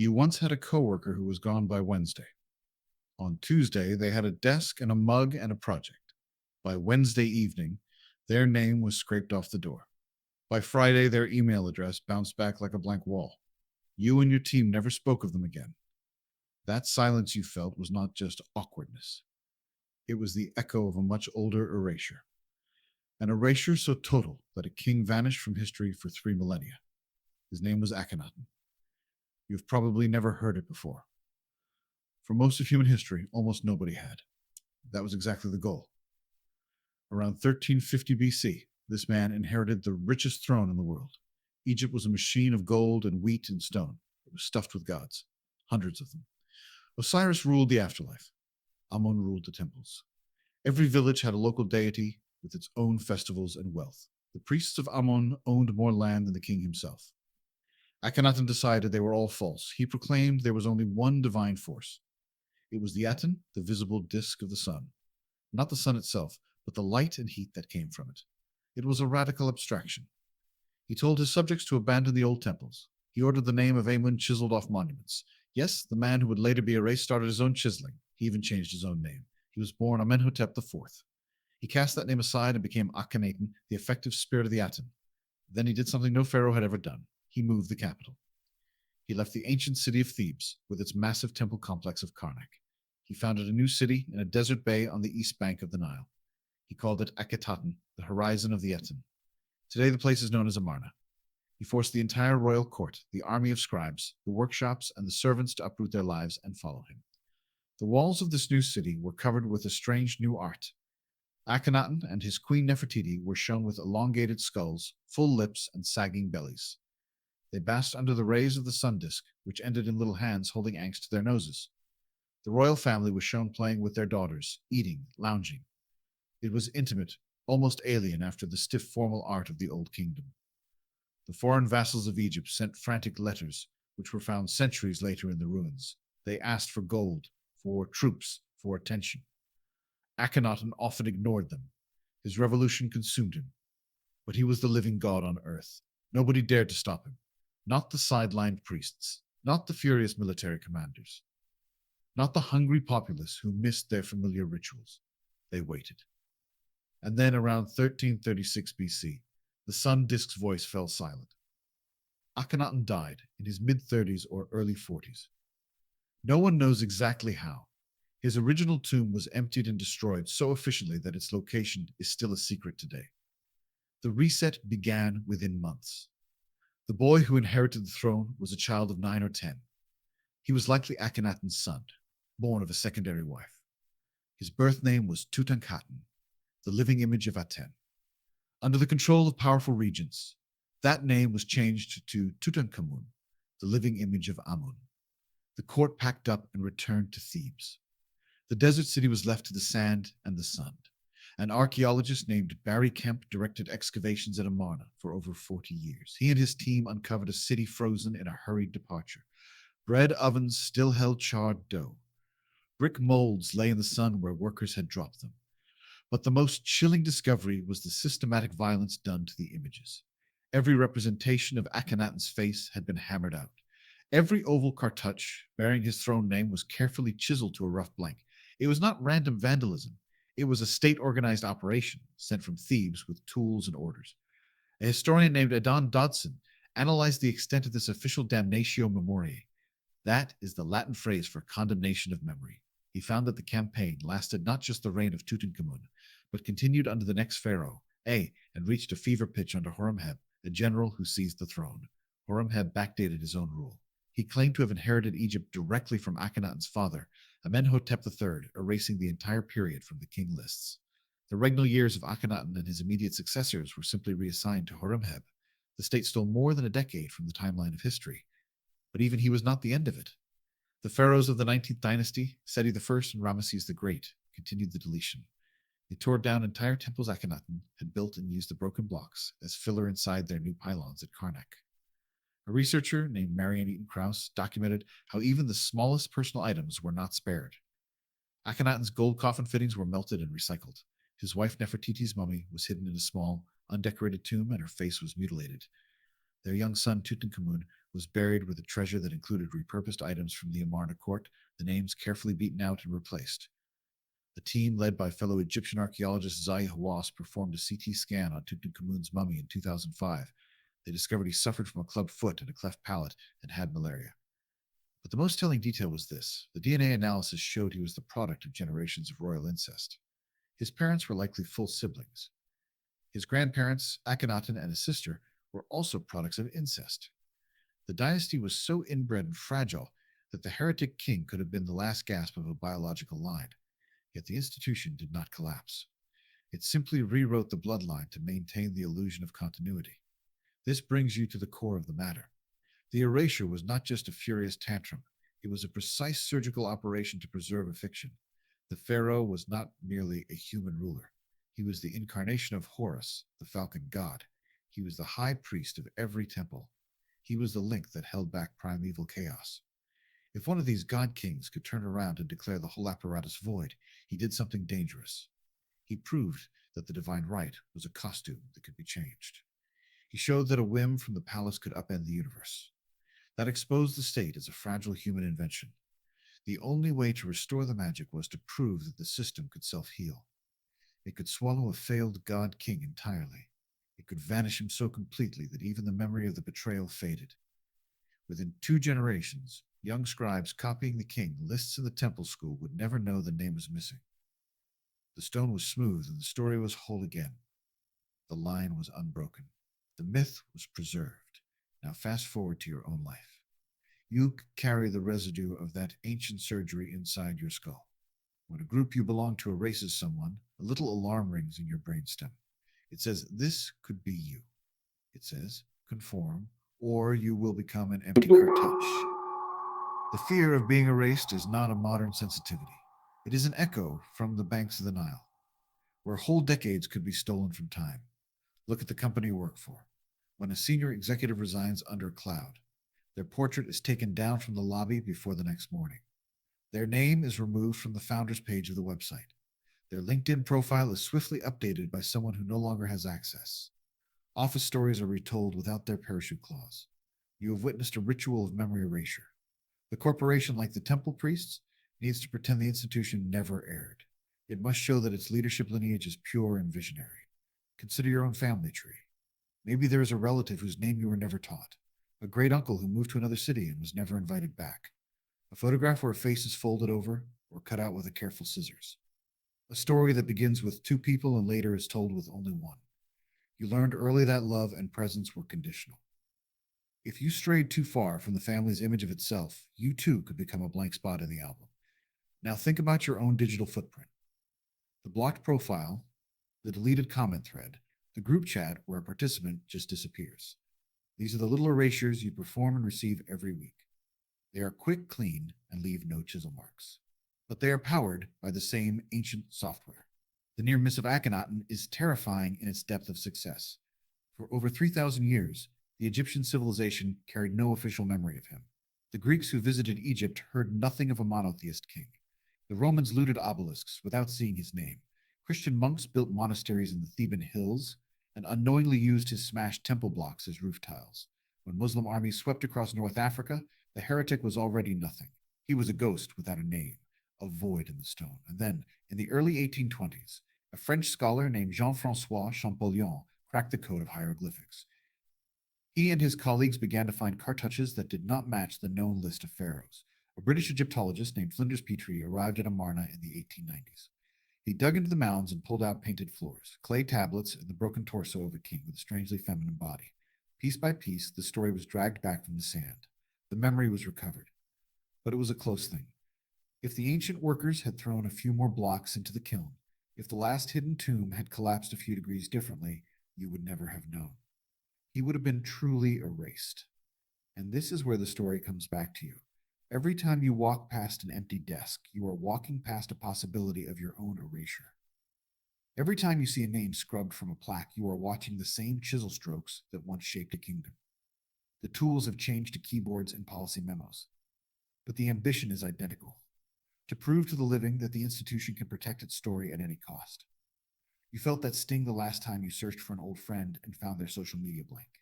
You once had a coworker who was gone by Wednesday. On Tuesday, they had a desk and a mug and a project. By Wednesday evening, their name was scraped off the door. By Friday, their email address bounced back like a blank wall. You and your team never spoke of them again. That silence you felt was not just awkwardness. It was the echo of a much older erasure. An erasure so total that a king vanished from history for 3 millennia. His name was Akhenaten. You've probably never heard it before. For most of human history, almost nobody had. That was exactly the goal. Around 1350 BC, this man inherited the richest throne in the world. Egypt was a machine of gold and wheat and stone. It was stuffed with gods, hundreds of them. Osiris ruled the afterlife. Amun ruled the temples. Every village had a local deity with its own festivals and wealth. The priests of Amun owned more land than the king himself. Akhenaten decided they were all false. He proclaimed there was only one divine force. It was the Aten, the visible disk of the sun. Not the sun itself, but the light and heat that came from it. It was a radical abstraction. He told his subjects to abandon the old temples. He ordered the name of Amun chiseled off monuments. Yes, the man who would later be erased started his own chiseling. He even changed his own name. He was born Amenhotep IV. He cast that name aside and became Akhenaten, the effective spirit of the Aten. Then he did something no pharaoh had ever done. He moved the capital. He left the ancient city of Thebes with its massive temple complex of Karnak. He founded a new city in a desert bay on the east bank of the Nile. He called it Akhetaten, the horizon of the Aten. Today the place is known as Amarna. He forced the entire royal court, the army of scribes, the workshops, and the servants to uproot their lives and follow him. The walls of this new city were covered with a strange new art. Akhenaten and his queen Nefertiti were shown with elongated skulls, full lips, and sagging bellies. They basked under the rays of the sun disk, which ended in little hands holding angst to their noses. The royal family was shown playing with their daughters, eating, lounging. It was intimate, almost alien after the stiff formal art of the Old Kingdom. The foreign vassals of Egypt sent frantic letters, which were found centuries later in the ruins. They asked for gold, for troops, for attention. Akhenaten often ignored them. His revolution consumed him. But he was the living god on earth. Nobody dared to stop him. Not the sidelined priests, not the furious military commanders, not the hungry populace who missed their familiar rituals. They waited. And then around 1336 BC, the sun disk's voice fell silent. Akhenaten died in his mid-30s or early 40s. No one knows exactly how. His original tomb was emptied and destroyed so efficiently that its location is still a secret today. The reset began within months. The boy who inherited the throne was a child of 9 or 10. He was likely Akhenaten's son, born of a secondary wife. His birth name was Tutankhaten, the living image of Aten. Under the control of powerful regents, that name was changed to Tutankhamun, the living image of Amun. The court packed up and returned to Thebes. The desert city was left to the sand and the sun. An archaeologist named Barry Kemp directed excavations at Amarna for over 40 years. He and his team uncovered a city frozen in a hurried departure. Bread ovens still held charred dough. Brick molds lay in the sun where workers had dropped them. But the most chilling discovery was the systematic violence done to the images. Every representation of Akhenaten's face had been hammered out. Every oval cartouche bearing his throne name was carefully chiseled to a rough blank. It was not random vandalism. It was a state-organized operation sent from Thebes with tools and orders. A historian named Adon Dodson analyzed the extent of this official damnatio memoriae. That is the Latin phrase for condemnation of memory. He found that the campaign lasted not just the reign of Tutankhamun, but continued under the next pharaoh, and reached a fever pitch under Horemheb, a general who seized the throne. Horemheb backdated his own rule. He claimed to have inherited Egypt directly from Akhenaten's father, Amenhotep III, erasing the entire period from the king lists. The regnal years of Akhenaten and his immediate successors were simply reassigned to Horemheb. The state stole more than a decade from the timeline of history. But even he was not the end of it. The pharaohs of the 19th dynasty, Seti I and Ramesses the Great, continued the deletion. They tore down entire temples Akhenaten had built and used the broken blocks as filler inside their new pylons at Karnak. A researcher named Marianne Eaton Krauss documented how even the smallest personal items were not spared. Akhenaten's gold coffin fittings were melted and recycled. His wife Nefertiti's mummy was hidden in a small, undecorated tomb and her face was mutilated. Their young son Tutankhamun was buried with a treasure that included repurposed items from the Amarna court, the names carefully beaten out and replaced. A team led by fellow Egyptian archaeologist Zahi Hawass performed a CT scan on Tutankhamun's mummy in 2005. They discovered he suffered from a clubbed foot and a cleft palate and had malaria. But the most telling detail was this. The DNA analysis showed he was the product of generations of royal incest. His parents were likely full siblings. His grandparents, Akhenaten and his sister, were also products of incest. The dynasty was so inbred and fragile that the heretic king could have been the last gasp of a biological line. Yet the institution did not collapse. It simply rewrote the bloodline to maintain the illusion of continuity. This brings you to the core of the matter. The erasure was not just a furious tantrum. It was a precise surgical operation to preserve a fiction. The pharaoh was not merely a human ruler. He was the incarnation of Horus, the falcon god. He was the high priest of every temple. He was the link that held back primeval chaos. If one of these god kings could turn around and declare the whole apparatus void, he did something dangerous. He proved that the divine right was a costume that could be changed. He showed that a whim from the palace could upend the universe. That exposed the state as a fragile human invention. The only way to restore the magic was to prove that the system could self-heal. It could swallow a failed god king entirely. It could vanish him so completely that even the memory of the betrayal faded. Within 2 generations, young scribes copying the king lists in the temple school would never know the name was missing. The stone was smooth and the story was whole again. The line was unbroken. The myth was preserved. Now fast forward to your own life. You carry the residue of that ancient surgery inside your skull. When a group you belong to erases someone, a little alarm rings in your brainstem. It says, this could be you. It says, conform, or you will become an empty cartouche. The fear of being erased is not a modern sensitivity. It is an echo from the banks of the Nile, where whole decades could be stolen from time. Look at the company you work for. When a senior executive resigns under a cloud, their portrait is taken down from the lobby before the next morning. Their name is removed from the founder's page of the website. Their LinkedIn profile is swiftly updated by someone who no longer has access. Office stories are retold without their parachute clause. You have witnessed a ritual of memory erasure. The corporation, like the temple priests, needs to pretend the institution never erred. It must show that its leadership lineage is pure and visionary. Consider your own family tree. Maybe there is a relative whose name you were never taught, a great uncle who moved to another city and was never invited back, a photograph where a face is folded over or cut out with a careful scissors, a story that begins with 2 people and later is told with only one. You learned early that love and presence were conditional. If you strayed too far from the family's image of itself, you too could become a blank spot in the album. Now think about your own digital footprint. The blocked profile, the deleted comment thread, the group chat where a participant just disappears. These are the little erasures you perform and receive every week. They are quick, clean, and leave no chisel marks. But they are powered by the same ancient software. The near miss of Akhenaten is terrifying in its depth of success. For over 3,000 years, the Egyptian civilization carried no official memory of him. The Greeks who visited Egypt heard nothing of a monotheist king. The Romans looted obelisks without seeing his name. Christian monks built monasteries in the Theban hills and unknowingly used his smashed temple blocks as roof tiles. When Muslim armies swept across North Africa, the heretic was already nothing. He was a ghost without a name, a void in the stone. And then, in the early 1820s, a French scholar named Jean-François Champollion cracked the code of hieroglyphics. He and his colleagues began to find cartouches that did not match the known list of pharaohs. A British Egyptologist named Flinders Petrie arrived at Amarna in the 1890s. He dug into the mounds and pulled out painted floors, clay tablets, and the broken torso of a king with a strangely feminine body. Piece by piece, the story was dragged back from the sand. The memory was recovered. But it was a close thing. If the ancient workers had thrown a few more blocks into the kiln, if the last hidden tomb had collapsed a few degrees differently, you would never have known. He would have been truly erased. And this is where the story comes back to you. Every time you walk past an empty desk, you are walking past a possibility of your own erasure. Every time you see a name scrubbed from a plaque, you are watching the same chisel strokes that once shaped a kingdom. The tools have changed to keyboards and policy memos, but the ambition is identical: to prove to the living that the institution can protect its story at any cost. You felt that sting the last time you searched for an old friend and found their social media blank.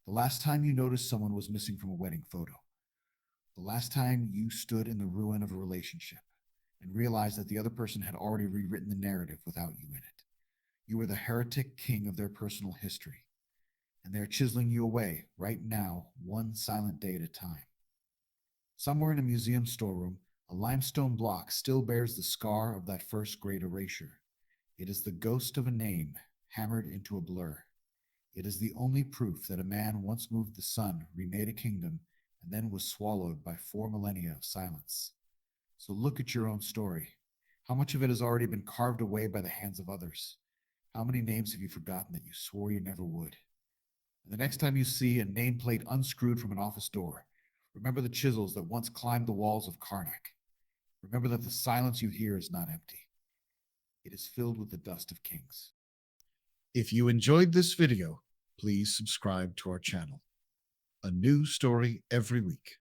The last time you noticed someone was missing from a wedding photo. The last time you stood in the ruin of a relationship and realized that the other person had already rewritten the narrative without you in it. You were the heretic king of their personal history, and they're chiseling you away right now, one silent day at a time. Somewhere in a museum storeroom, a limestone block still bears the scar of that first great erasure. It is the ghost of a name hammered into a blur. It is the only proof that a man once moved the sun, remade a kingdom, and then was swallowed by 4 millennia of silence. So look at your own story. How much of it has already been carved away by the hands of others? How many names have you forgotten that you swore you never would? And the next time you see a nameplate unscrewed from an office door, remember the chisels that once climbed the walls of Karnak. Remember that the silence you hear is not empty. It is filled with the dust of kings. If you enjoyed this video, please subscribe to our channel. A new story every week.